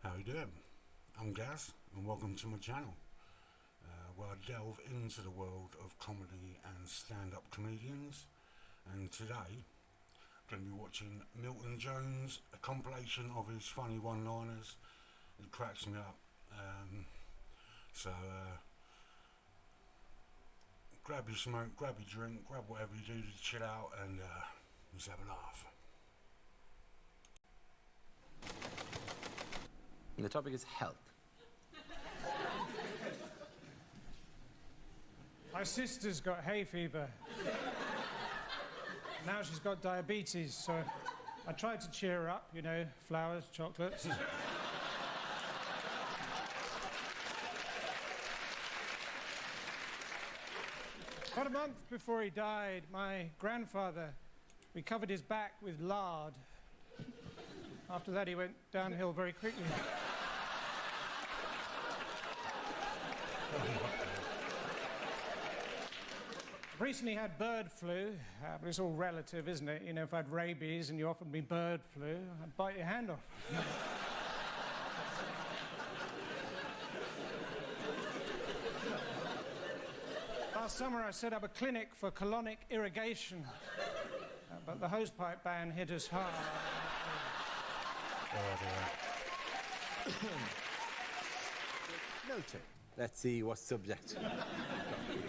How you doing? I'm Gaz, and welcome to my channel, where I delve into the world of comedy and stand-up comedians. And today, I'm going to be watching Milton Jones, a compilation of his funny one-liners. It cracks me up. So grab your smoke, grab your drink, grab whatever you do to chill out, and just have a laugh. And the topic is health. My sister's got hay fever. Now she's got diabetes, so I tried to cheer her up, you know, flowers, chocolates. About a month before he died, my grandfather, we covered his back with lard. After that, he went downhill very quickly. Recently had bird flu, but it's all relative, isn't it? You know, if I had rabies and you offered me bird flu, I'd bite your hand off. Last summer, I set up a clinic for colonic irrigation, but the hosepipe ban hit us hard. Milton. Let's see what subject.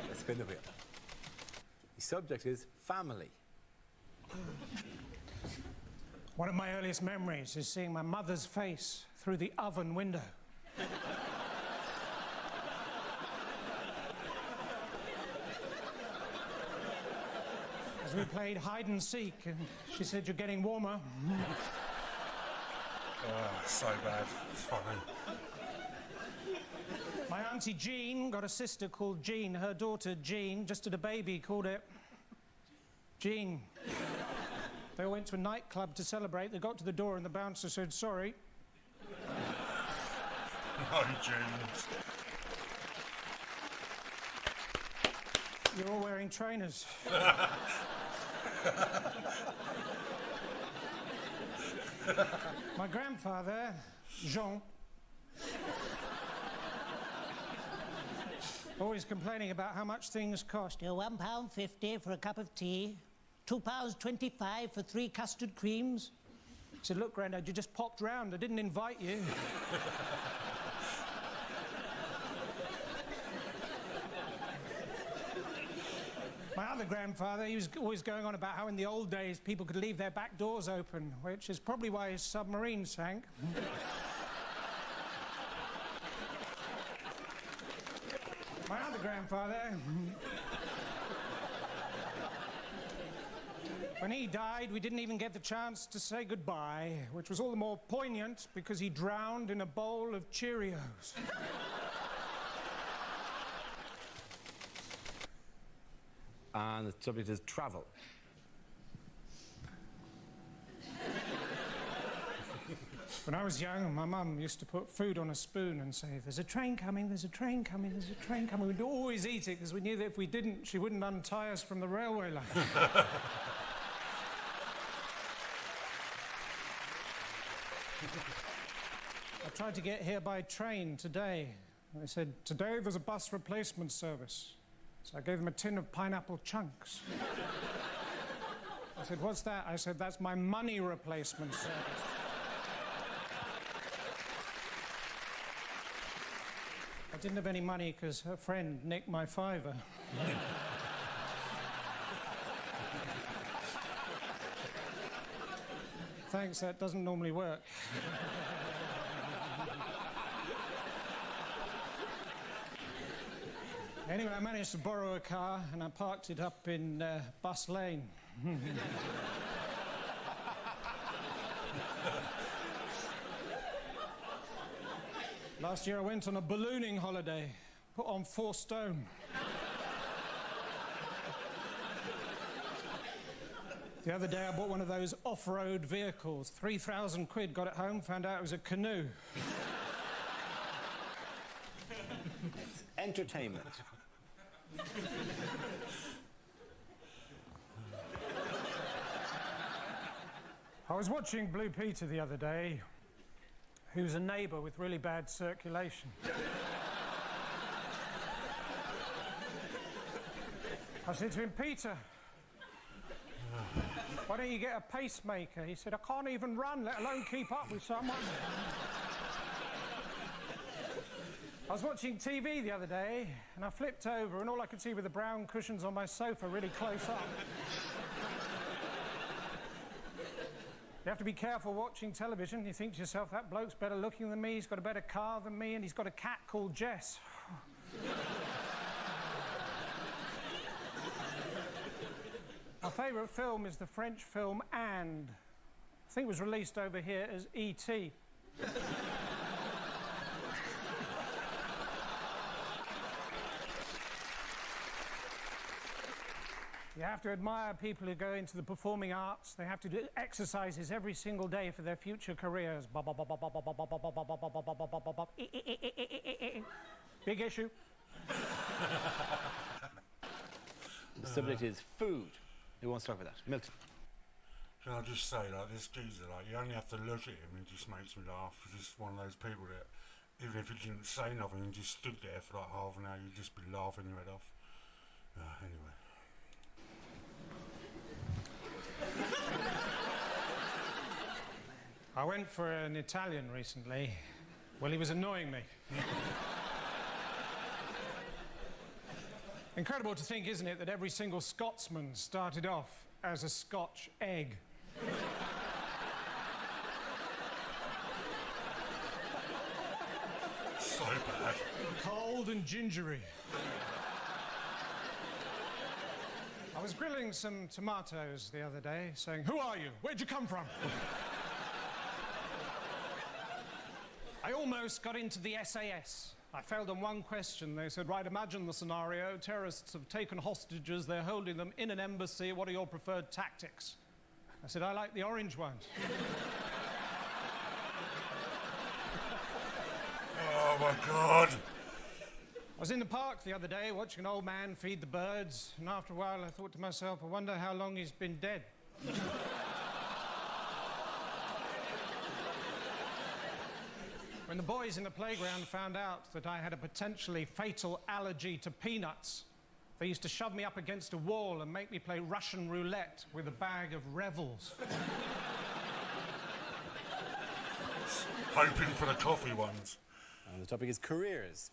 Let's spin the wheel. The subject is family. One of my earliest memories is seeing my mother's face through the oven window. As we played hide and seek, and she said, "You're getting warmer." Oh, so bad. It's funny. My auntie Jean got a sister called Jean. Her daughter Jean just had a baby, called it Jean. They all went to a nightclub to celebrate. They got to the door and the bouncer said, "Sorry." No, James. You're all wearing trainers. My grandfather, Jean, always complaining about how much things cost. £1.50 for a cup of tea, £2.25 for 3 custard creams. I said, "Look, Grandad, you just popped round. I didn't invite you." My other grandfather, he was always going on about how in the old days people could leave their back doors open, which is probably why his submarine sank. My other grandfather, when he died, we didn't even get the chance to say goodbye, which was all the more poignant because he drowned in a bowl of Cheerios. And the subject is travel. When I was young, my mum used to put food on a spoon and say, "There's a train coming, there's a train coming, there's a train coming." We'd always eat it because we knew that if we didn't, she wouldn't untie us from the railway line. I tried to get here by train today. They said, "Today there's a bus replacement service." So I gave them a tin of pineapple chunks. I said, "What's that?" I said, "That's my money replacement service." I didn't have any money because her friend nicked my £5. Thanks, that doesn't normally work. Anyway, I managed to borrow a car and I parked it up in Bus Lane. Last year I went on a ballooning holiday, put on 4 stone. The other day I bought one of those off-road vehicles, 3,000 quid, got it home, found out it was a canoe. Entertainment. I was watching Blue Peter the other day. He was a neighbour with really bad circulation. I said to him, Peter, why don't you get a pacemaker? He said, I can't even run, let alone keep up with someone. I was watching TV the other day, and I flipped over, and all I could see were the brown cushions on my sofa really close up. You have to be careful watching television. You think to yourself, that bloke's better looking than me, he's got a better car than me, and he's got a cat called Jess. My favourite film is the French film And. I think it was released over here as E.T. You have to admire people who go into the performing arts. They have to do exercises every single day for their future careers. Big issue. The subject is food. Who wants to talk about that? Milton. Can I just say, like, this geezer, like, you only have to look at him and it just makes me laugh. He's just one of those people that, even if he didn't say nothing and just stood there for like half an hour, you'd just be laughing your head off. Anyway. I went for an Italian recently. Well, he was annoying me. Incredible to think, isn't it, that every single Scotsman started off as a Scotch egg. So bad. Cold and gingery. I was grilling some tomatoes the other day, saying, "Who are you? Where'd you come from?" I almost got into the SAS. I failed on one question. They said, right, imagine the scenario. Terrorists have taken hostages. They're holding them in an embassy. What are your preferred tactics? I said, I like the orange ones. Oh, my God. I was in the park the other day watching an old man feed the birds, and after a while I thought to myself, I wonder how long he's been dead. When the boys in the playground found out that I had a potentially fatal allergy to peanuts, they used to shove me up against a wall and make me play Russian roulette with a bag of Revels. Hoping for the coffee ones. And the topic is careers.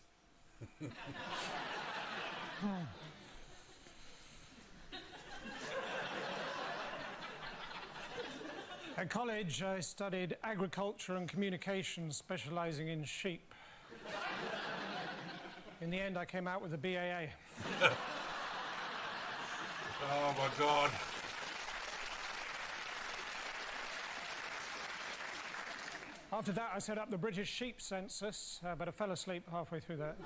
At college, I studied agriculture and communications, specialising in sheep. In the end, I came out with a BAA. Oh, my God. After that, I set up the British Sheep Census, but I fell asleep halfway through that.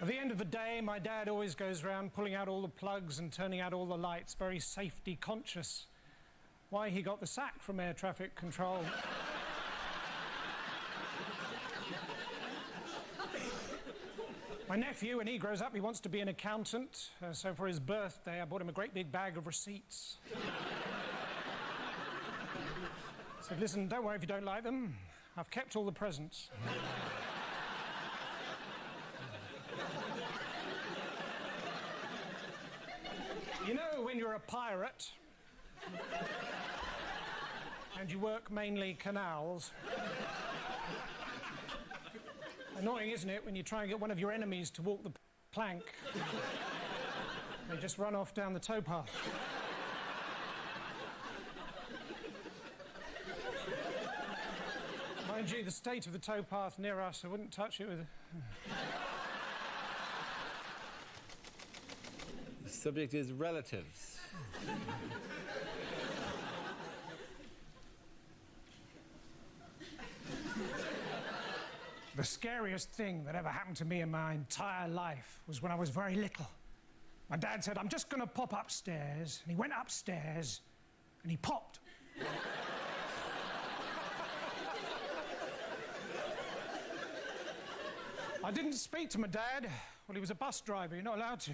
At the end of the day, my dad always goes around pulling out all the plugs and turning out all the lights, very safety conscious. Why he got the sack from air traffic control. My nephew, when he grows up, he wants to be an accountant. So for his birthday, I bought him a great big bag of receipts. I said, listen, don't worry if you don't like them. I've kept all the presents. You know, when you're a pirate and you work mainly canals, annoying, isn't it, when you try and get one of your enemies to walk the plank? They just run off down the towpath. Mind you, the state of the towpath near us, I wouldn't touch it with... The subject is relatives. The scariest thing that ever happened to me in my entire life was when I was very little. My dad said, I'm just going to pop upstairs. And he went upstairs and he popped. I didn't speak to my dad. Well, he was a bus driver. You're not allowed to.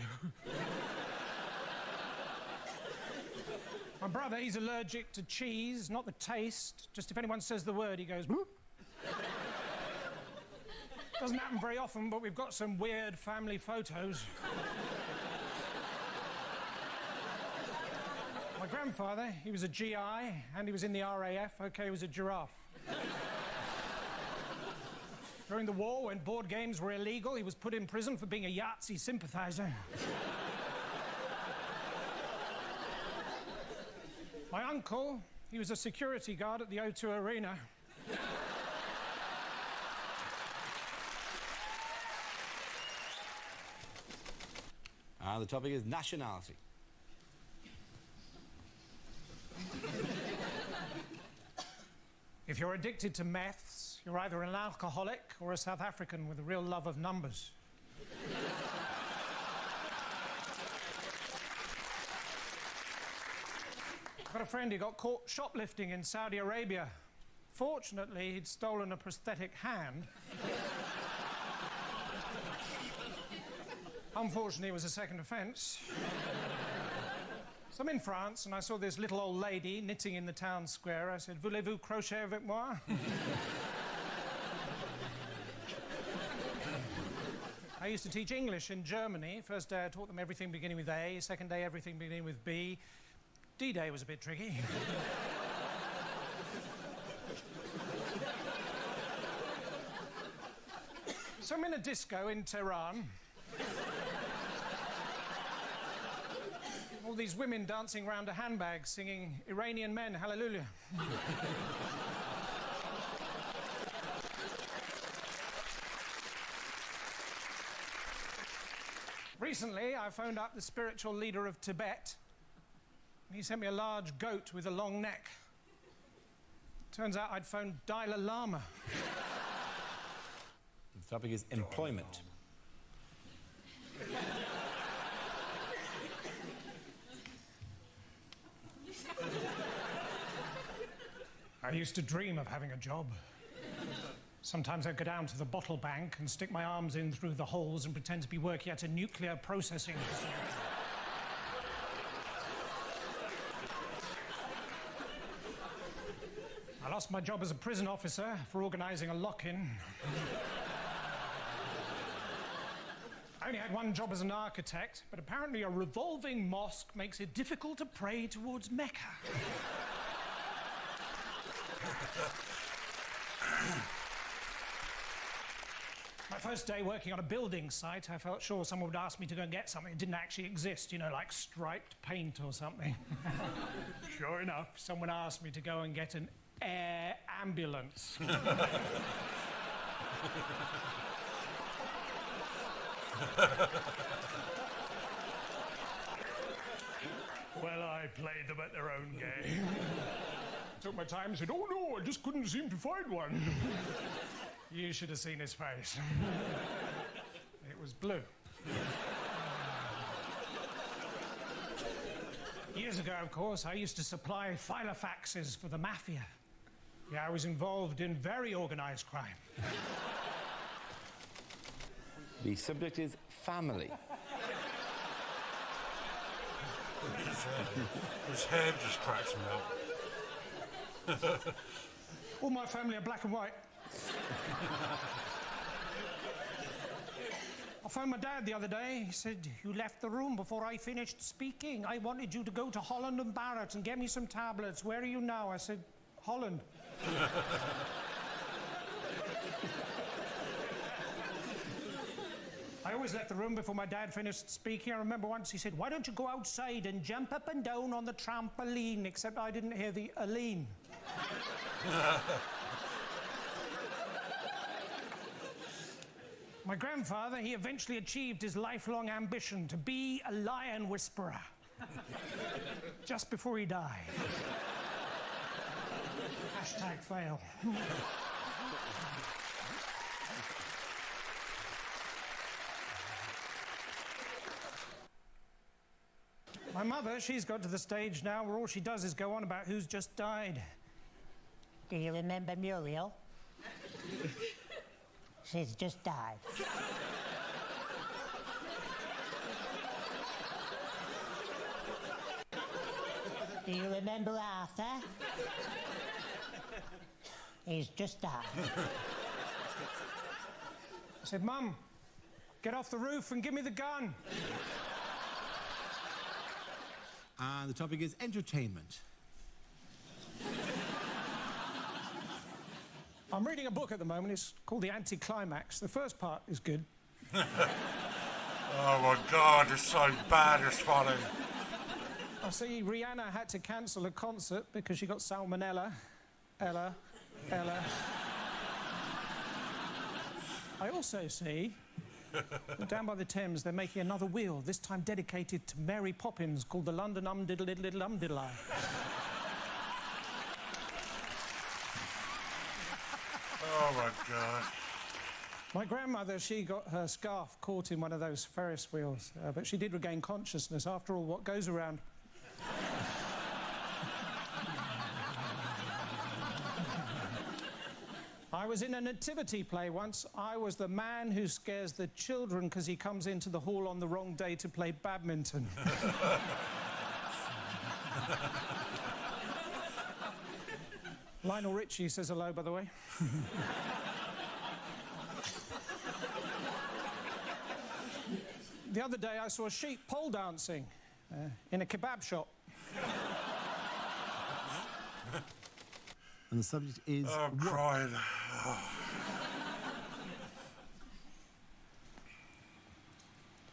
My brother, he's allergic to cheese, not the taste. Just if anyone says the word, he goes, "Bloop." Doesn't happen very often, but we've got some weird family photos. My grandfather, he was a GI, and he was in the RAF. OK, he was a giraffe. During the war, when board games were illegal, he was put in prison for being a Yahtzee sympathizer. My uncle, he was a security guard at the O2 Arena. The topic is nationality. If you're addicted to meths, you're either an alcoholic or a South African with a real love of numbers. I've got a friend who got caught shoplifting in Saudi Arabia. Fortunately, he'd stolen a prosthetic hand. Unfortunately, it was a second offence. So I'm in France, and I saw this little old lady knitting in the town square. I said, "Voulez-vous crochet avec moi?" I used to teach English in Germany. First day I taught them everything beginning with A, second day everything beginning with B. D-Day was a bit tricky. So I'm in a disco in Tehran. All these women dancing around a handbag singing Iranian Men, Hallelujah. Recently, I phoned up the spiritual leader of Tibet. He sent me a large goat with a long neck. Turns out I'd phoned Dalai Lama. The topic is employment. I used to dream of having a job. Sometimes I'd go down to the bottle bank and stick my arms in through the holes and pretend to be working at a nuclear processing facility. I lost my job as a prison officer for organising a lock-in. I only had one job as an architect, but apparently a revolving mosque makes it difficult to pray towards Mecca. My first day working on a building site, I felt sure someone would ask me to go and get something that didn't actually exist, you know, like striped paint or something. Sure enough, someone asked me to go and get an air ambulance. Well, I played them at their own game. Took my time and said, "Oh no, I just couldn't seem to find one." You should have seen his face. It was blue. Years ago, of course, I used to supply filofaxes for the mafia. Yeah, I was involved in very organised crime. The subject is family. His head just cracks me up. All my family are black and white. I phoned my dad the other day. He said, "You left the room before I finished speaking. I wanted you to go to Holland and Barrett and get me some tablets. Where are you now?" I said, "Holland." I always left the room before my dad finished speaking. I remember once he said, "Why don't you go outside and jump up and down on the trampoline?" Except I didn't hear the Aline. My grandfather, he eventually achieved his lifelong ambition to be a lion whisperer. Just before he died. Hashtag fail. My mother, she's got to the stage now where all she does is go on about who's just died. Do you remember Muriel? She's just died. Do you remember Arthur? He's just died. I said, Mum, get off the roof and give me the gun. And the topic is entertainment. I'm reading a book at the moment. It's called The Anticlimax. The first part is good. Oh my God, it's so bad, it's funny. I see Rihanna had to cancel a concert because she got salmonella. Ella. I also see that down by the Thames they're making another wheel, this time dedicated to Mary Poppins, called the London Diddle-Diddle-Diddle-Diddle-Eye. Oh my God. My grandmother, she got her scarf caught in one of those Ferris wheels, but she did regain consciousness. After all, what goes around... I was in a nativity play once. I was the man who scares the children because he comes into the hall on the wrong day to play badminton. Lionel Richie says hello, by the way. The other day I saw a sheep pole dancing in a kebab shop. And the subject is... Oh, I'm crying.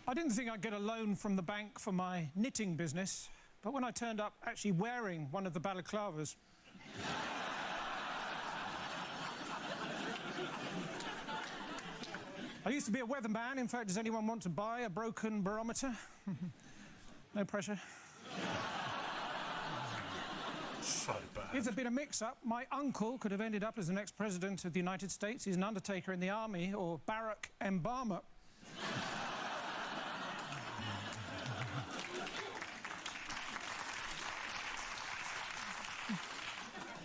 I didn't think I'd get a loan from the bank for my knitting business, but when I turned up actually wearing one of the balaclavas... I used to be a weatherman. In fact, does anyone want to buy a broken barometer? No pressure. So bad. If there'd been a mix-up, my uncle could have ended up as the next president of the United States. He's an undertaker in the army, or Barack Obama.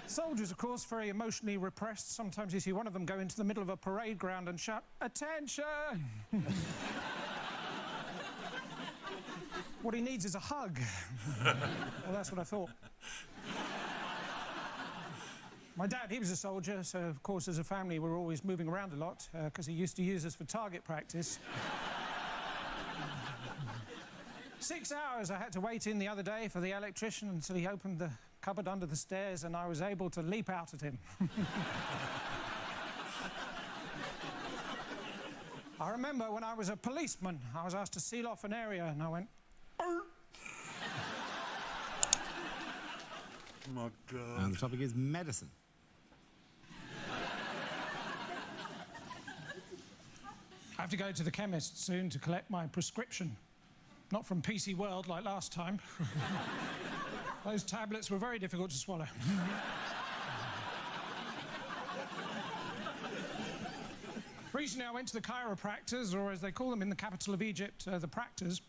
Soldiers, of course, very emotionally repressed. Sometimes you see one of them go into the middle of a parade ground and shout, "Attention!" What he needs is a hug. Well, that's what I thought. My dad, he was a soldier, so, of course, as a family, we were always moving around a lot, because he used to use us for target practice. 6 hours I had to wait in the other day for the electrician until he opened the cupboard under the stairs and I was able to leap out at him. I remember when I was a policeman, I was asked to seal off an area and I went... Oh my God. And the topic is medicine. I have to go to the chemist soon to collect my prescription. Not from PC World like last time. Those tablets were very difficult to swallow. Recently I went to the chiropractors, or as they call them in the capital of Egypt, the practors.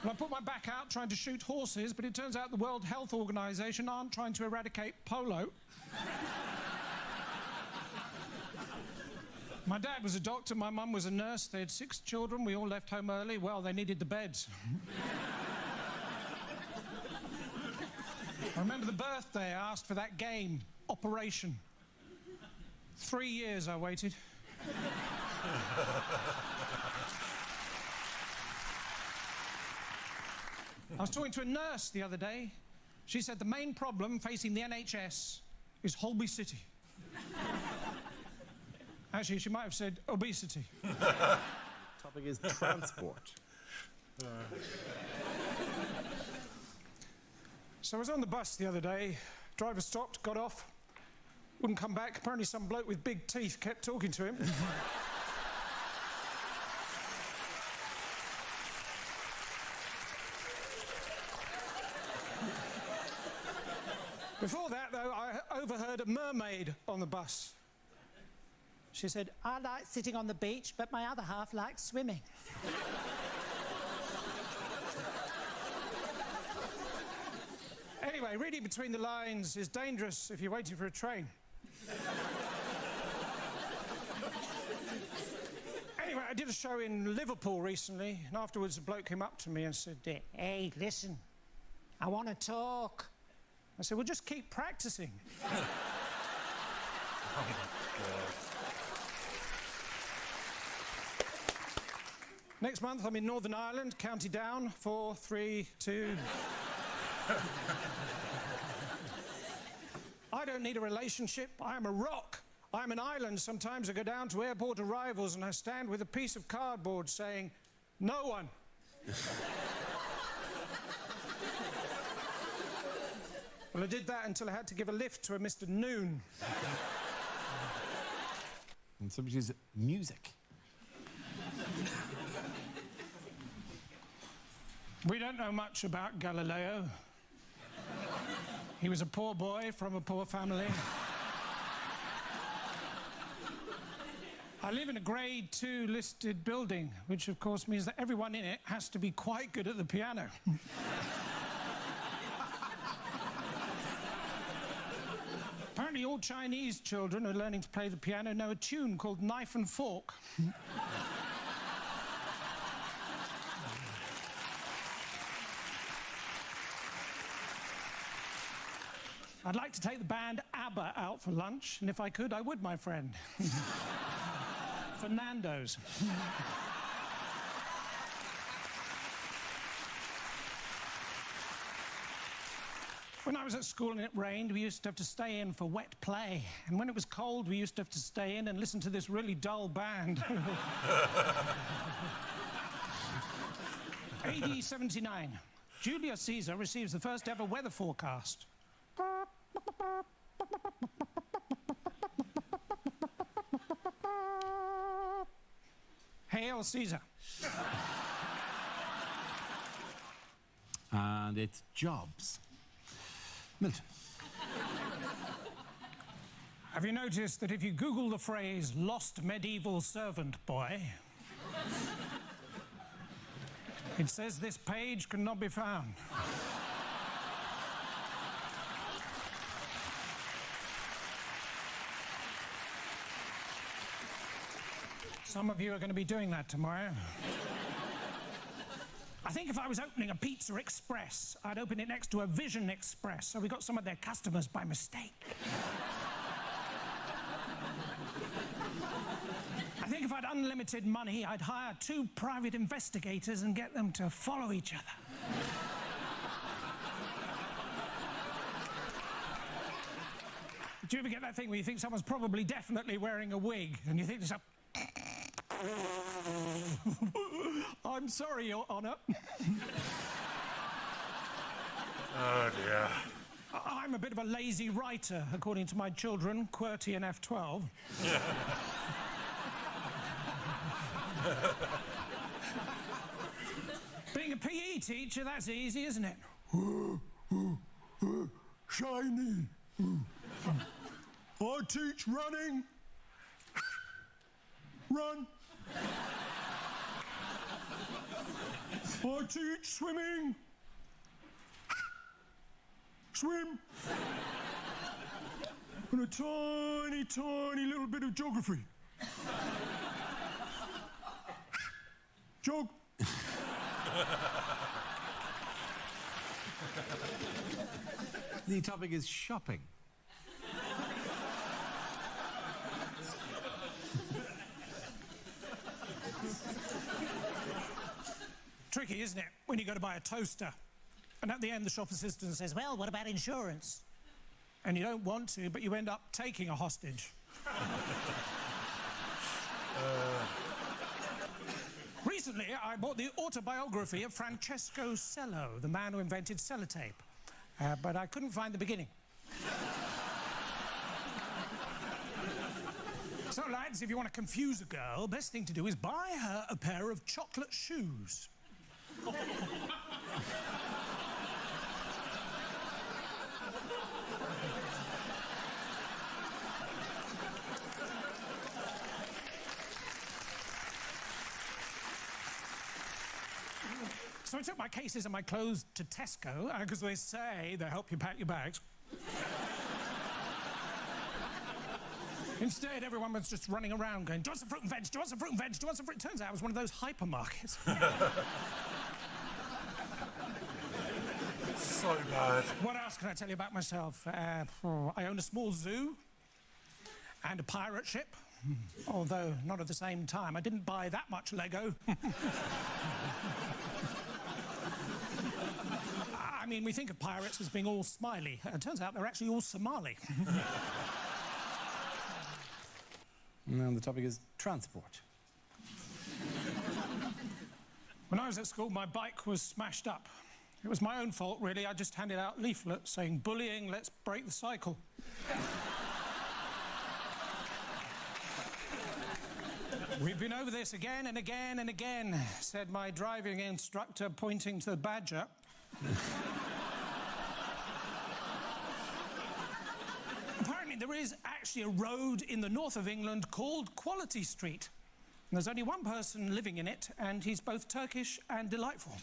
Well, I put my back out trying to shoot horses, but it turns out the World Health Organization aren't trying to eradicate polo. My dad was a doctor, my mum was a nurse. They had 6 children. We all left home early. Well, they needed the beds. I remember the birthday I asked for that game, Operation. 3 years I waited. I was talking to a nurse the other day. She said the main problem facing the NHS is Holby City. Actually, she might have said obesity. Topic is transport. So I was on the bus the other day. Driver stopped, got off, wouldn't come back. Apparently some bloke with big teeth kept talking to him. Before that, though, I overheard a mermaid on the bus. She said, I like sitting on the beach, but my other half likes swimming. anyway, reading between the lines is dangerous if you're waiting for a train. Anyway, I did a show in Liverpool recently, and afterwards a bloke came up to me and said, Hey, listen, I want to talk. I said, well, just keep practicing. Oh my God. Next month, I'm in Northern Ireland, County Down, 4, 3, 2... I don't need a relationship. I am a rock. I'm an island. Sometimes I go down to airport arrivals and I stand with a piece of cardboard saying, no one. Well, I did that until I had to give a lift to a Mr. Noon. And somebody's music. We don't know much about Galileo. He was a poor boy from a poor family. I live in a grade 2 listed building, which of course means that everyone in it has to be quite good at the piano. Apparently all Chinese children who are learning to play the piano know a tune called Knife and Fork. I'd like to take the band ABBA out for lunch, and if I could, I would, my friend. Fernando's. When I was at school and it rained, we used to have to stay in for wet play. And when it was cold, we used to have to stay in and listen to this really dull band. AD 79. Julius Caesar receives the first ever weather forecast. Hail Caesar. And it's jobs. Milton. Have you noticed that if you Google the phrase lost medieval servant boy, it says this page cannot be found? Some of you are going to be doing that tomorrow. I think if I was opening a Pizza Express, I'd open it next to a Vision Express, so we got some of their customers by mistake. I think if I'd unlimited money, I'd hire 2 private investigators and get them to follow each other. Do you ever get that thing where you think someone's probably definitely wearing a wig, and you think to yourself, I'm sorry, Your Honour. Oh dear. I'm a bit of a lazy writer, according to my children, QWERTY and F12. Being a PE teacher, that's easy, isn't it? Shiny. I teach running. Run. I teach swimming. Swim. And a tiny, tiny little bit of geography. Jog. The topic is shopping. Tricky, isn't it, when you go to buy a toaster, and at the end the shop assistant says, well, what about insurance? And you don't want to, but you end up taking a hostage. Recently, I bought the autobiography of Francesco Cello, the man who invented sellotape, but I couldn't find the beginning. So, lads, if you want to confuse a girl, best thing to do is buy her a pair of chocolate shoes. So I took my cases and my clothes to Tesco, because they say they help you pack your bags. Instead, everyone was just running around going, do you want some fruit and veg? Do you want some fruit and veg? Do you want some fruit? Turns out it was one of those hypermarkets. So bad. What else can I tell you about myself? I own a small zoo and a pirate ship, although not at the same time. I didn't buy that much Lego. I mean, we think of pirates as being all smiley. It turns out they're actually all Somali. And the topic is transport. When I was at school, my bike was smashed up. It was my own fault, really. I just handed out leaflets saying, bullying, let's break the cycle. We've been over this again and again and again, said my driving instructor, pointing to the Badger. Apparently, there is actually a road in the north of England called Quality Street. And there's only one person living in it, and he's both Turkish and delightful.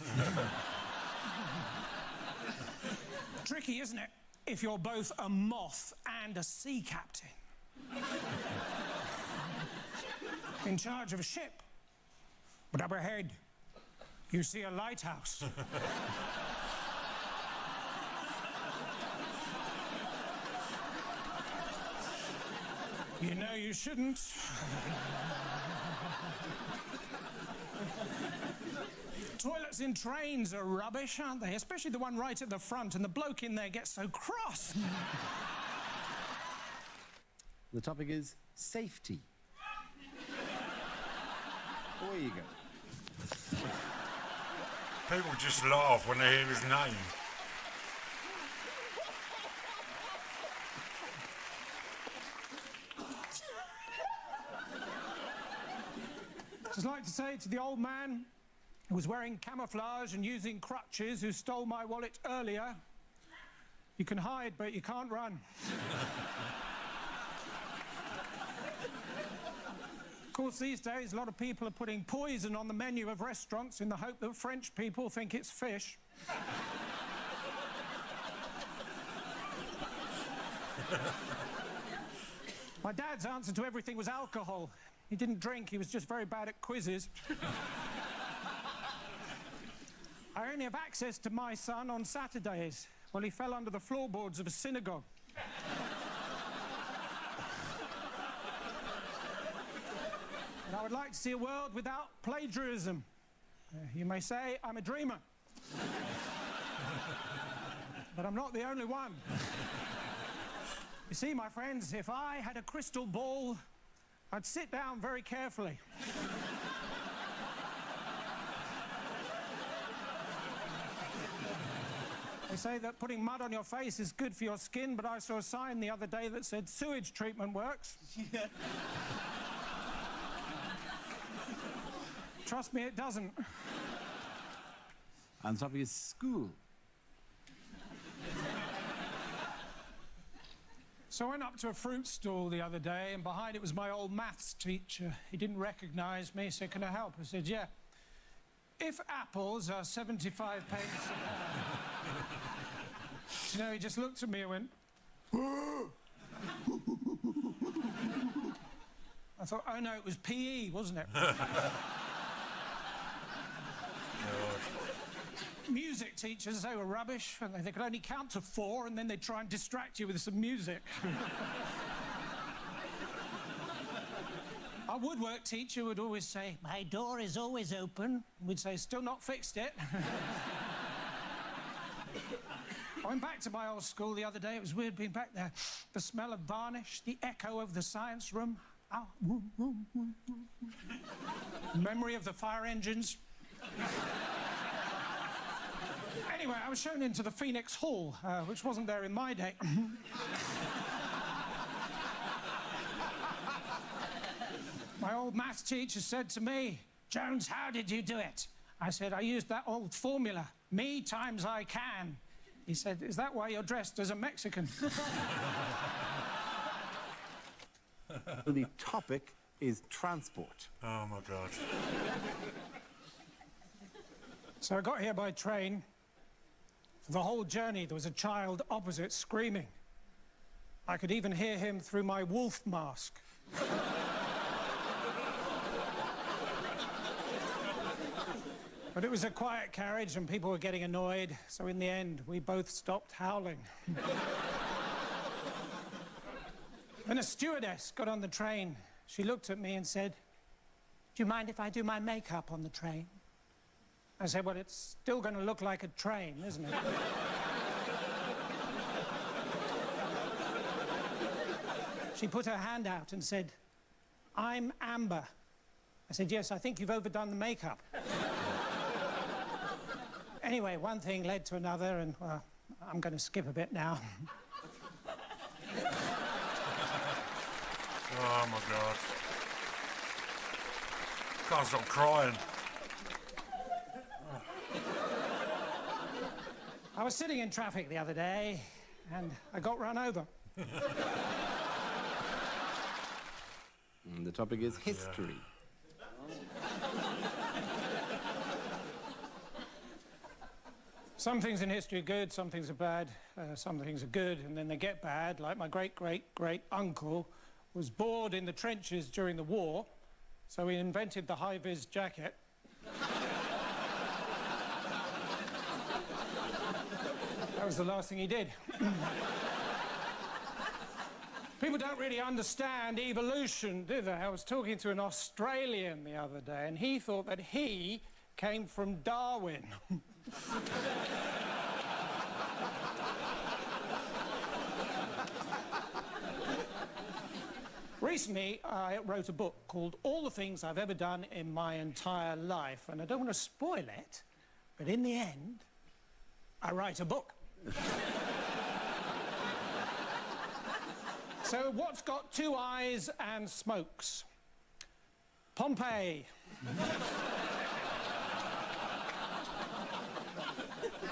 Tricky, isn't it, if you're both a moth and a sea captain? In charge of a ship. But up ahead, you see a lighthouse. You know you shouldn't. Toilets in trains are rubbish, aren't they? Especially the one right at the front, and the bloke in there gets so cross. The topic is safety. Away you go. People just laugh when they hear his name. I'd like to say to the old man who was wearing camouflage and using crutches, who stole my wallet earlier, you can hide, but you can't run. Of course, these days, a lot of people are putting poison on the menu of restaurants in the hope that French people think it's fish. My dad's answer to everything was alcohol. He didn't drink, he was just very bad at quizzes. I only have access to my son on Saturdays. Well, he fell under the floorboards of a synagogue. And I would like to see a world without plagiarism. You may say I'm a dreamer. But I'm not the only one. You see, my friends, if I had a crystal ball, I'd sit down very carefully. They say that putting mud on your face is good for your skin, but I saw a sign the other day that said sewage treatment works. Trust me, it doesn't. And the topic is school. So I went up to a fruit stall the other day, and behind it was my old maths teacher. He didn't recognise me, so can I help? I said, yeah. If apples are 75 pence a pound... You know, he just looked at me and went... I thought, oh no, it was PE, wasn't it? Music teachers, they were rubbish, and they could only count to 4, and then they'd try and distract you with some music. Our woodwork teacher would always say, my door is always open. We'd say, still not fixed it. I went back to my old school the other day. It was weird being back there. The smell of varnish, the echo of the science room. Oh, memory of the fire engines. Anyway, I was shown into the Phoenix Hall, which wasn't there in my day. My old maths teacher said to me, Jones, how did you do it? I said, I used that old formula, me times I can. He said, is that why you're dressed as a Mexican? The topic is transport. Oh, my God. So I got here by train. For the whole journey, there was a child opposite screaming. I could even hear him through my wolf mask. But it was a quiet carriage and people were getting annoyed, so in the end, we both stopped howling. When a stewardess got on the train, she looked at me and said, "Do you mind if I do my makeup on the train?" I said, "Well, it's still going to look like a train, isn't it?" She put her hand out and said, "I'm Amber." I said, "Yes, I think you've overdone the makeup." Anyway, one thing led to another, and, well, I'm going to skip a bit now. Oh, my God. Can't stop crying. I was sitting in traffic the other day, and I got run over. And the topic is history. Some things in history are good, some things are bad, some things are good, and then they get bad, like my great-great-great-uncle was bored in the trenches during the war, so he invented the high-vis jacket. That was the last thing he did. People don't really understand evolution, do they? I was talking to an Australian the other day, and he thought that he came from Darwin. Recently, I wrote a book called All the Things I've Ever Done in My Entire Life, and I don't want to spoil it, but in the end, I write a book. So what's got two eyes and smokes? Pompeii.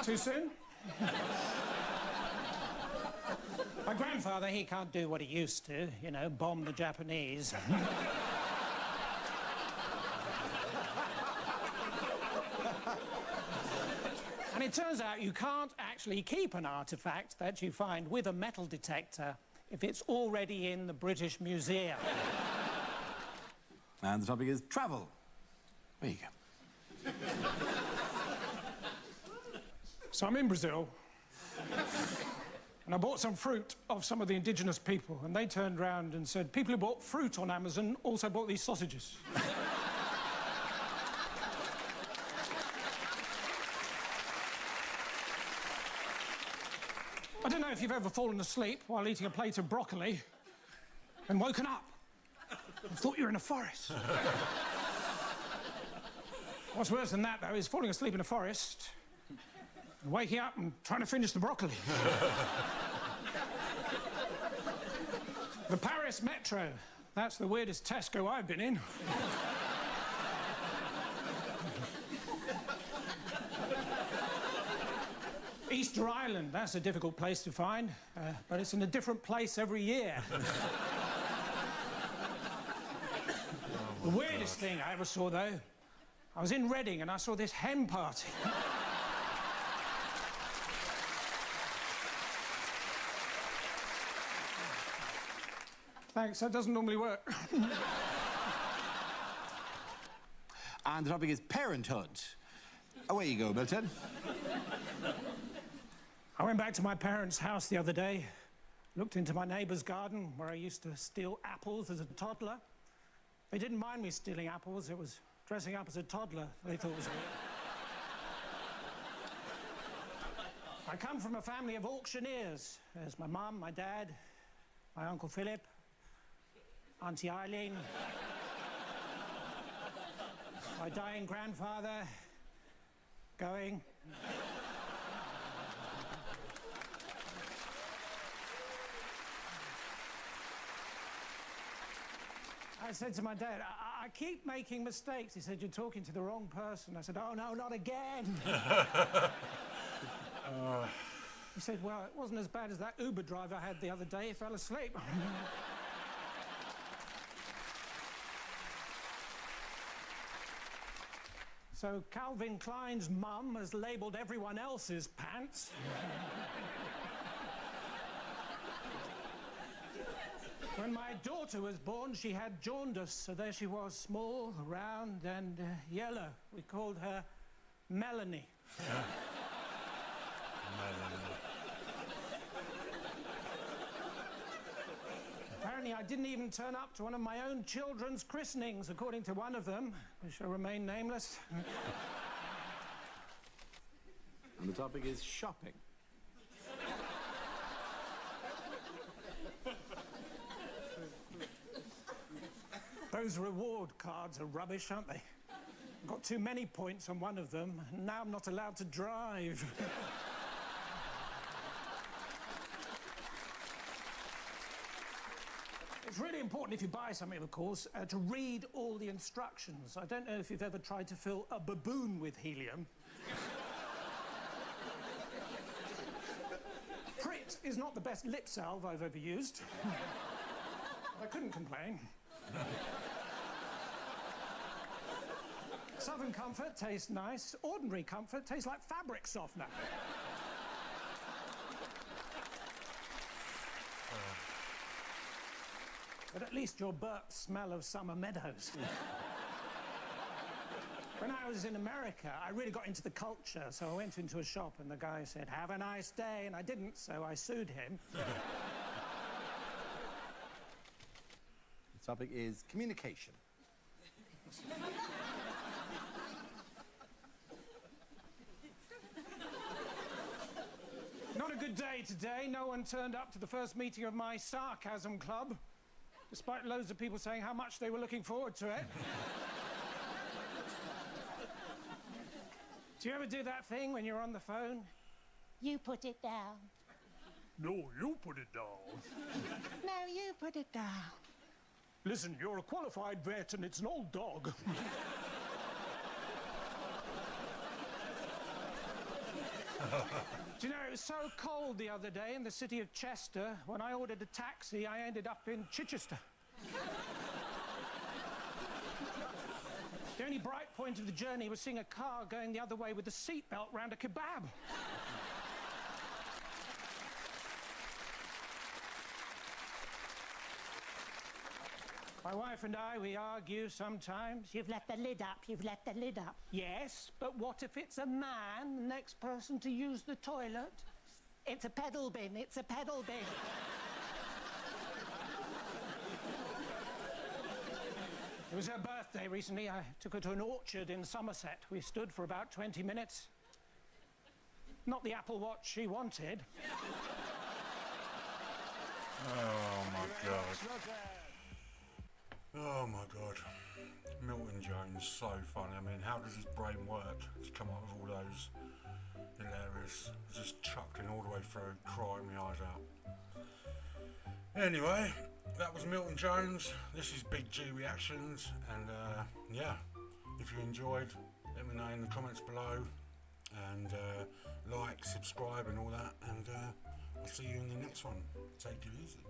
Too soon? My grandfather, he can't do what he used to, you know, bomb the Japanese. And it turns out you can't actually keep an artifact that you find with a metal detector if it's already in the British Museum. And the topic is travel. There you go. So I'm in Brazil, and I bought some fruit off some of the indigenous people, and they turned round and said, people who bought fruit on Amazon also bought these sausages. I don't know if you've ever fallen asleep while eating a plate of broccoli and woken up and thought you were in a forest. What's worse than that, though, is falling asleep in a forest and waking up and trying to finish the broccoli. The Paris Metro. That's the weirdest Tesco I've been in. Easter Island, that's a difficult place to find, but it's in a different place every year. The weirdest thing I ever saw, though, I was in Reading and I saw this hen party. Thanks, that doesn't normally work. And the topic is parenthood. Away you go, Milton. I went back to my parents' house the other day, looked into my neighbour's garden where I used to steal apples as a toddler. They didn't mind me stealing apples, it was dressing up as a toddler they thought was weird. I come from a family of auctioneers. There's my mum, my dad, my Uncle Philip, Auntie Eileen, my dying grandfather, going. I said to my dad, I keep making mistakes. He said, you're talking to the wrong person. I said, oh, no, not again. He said, well, it wasn't as bad as that Uber driver I had the other day. He fell asleep. So Calvin Klein's mum has labelled everyone else's pants. When my daughter was born, she had jaundice, so there she was, small, round, and yellow. We called her Melanie. Apparently, I didn't even turn up to one of my own children's christenings, according to one of them, which shall remain nameless. And the topic is shopping. Those reward cards are rubbish, aren't they? Got too many points on one of them, and now I'm not allowed to drive. It's really important if you buy something, of course, to read all the instructions. I don't know if you've ever tried to fill a baboon with helium. Prit is not the best lip salve I've ever used. I couldn't complain. Southern Comfort tastes nice. Ordinary Comfort tastes like fabric softener. But at least your burps smell of summer meadows. When I was in America, I really got into the culture, so I went into a shop and the guy said, "Have a nice day," and I didn't, so I sued him. The topic is communication. Not a good day today. No one turned up to the first meeting of my sarcasm club, despite loads of people saying how much they were looking forward to it. Do you ever do that thing when you're on the phone? You put it down. No, you put it down. No, you put it down. Listen, you're a qualified vet and it's an old dog. Do you know, it was so cold the other day in the city of Chester, when I ordered a taxi, I ended up in Chichester. The only bright point of the journey was seeing a car going the other way with a seatbelt round a kebab. My wife and I, we argue sometimes. You've let the lid up, you've let the lid up. Yes, but what if it's a man, the next person to use the toilet? It's a pedal bin, it's a pedal bin. It was her birthday recently. I took her to an orchard in Somerset. We stood for about 20 minutes. Not the Apple Watch she wanted. Oh my God. Oh my God. Milton Jones, so funny. I mean, how does his brain work to come up with all those hilarious, just chuckling all the way through, crying my eyes out. Anyway, that was Milton Jones. This is Big G Reactions, and yeah, if you enjoyed, let me know in the comments below, and like, subscribe and all that, and I'll see you in the next one. Take it easy.